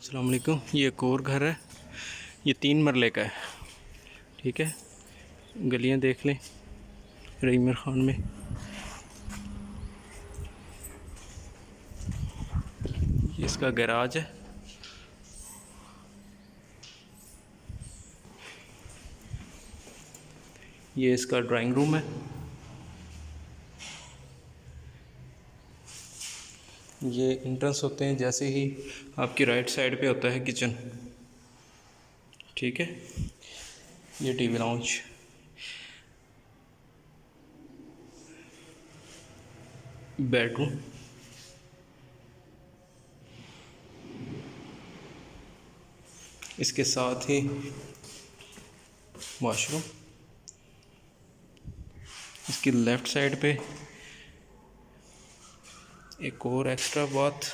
अस्सलाम वालेकुम। ये एक और घर है, ये 3 मरले का है। ठीक है, गलियां देख लें रहीमर ख़ान में। ये इसका गैराज है। ये इसका ड्राइंग रूम है। ये एंट्रेंस होते हैं जैसे ही आपकी राइट साइड पे होता है किचन। ठीक है, ये टीवी लाउंज। बेडरूम, इसके साथ ही वॉशरूम। इसकी लेफ़्ट साइड पे एक और एक्स्ट्रा बाथ।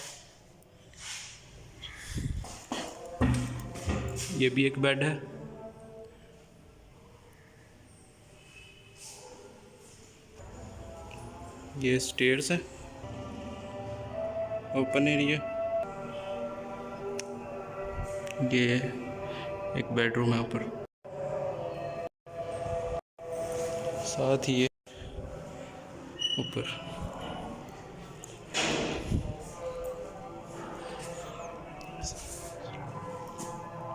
ये भी एक बेड है। ये स्टेयर्स है, ओपन एरिया। ये एक बेडरूम है ऊपर, साथ ही ये ऊपर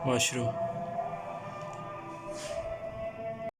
वॉशरूम।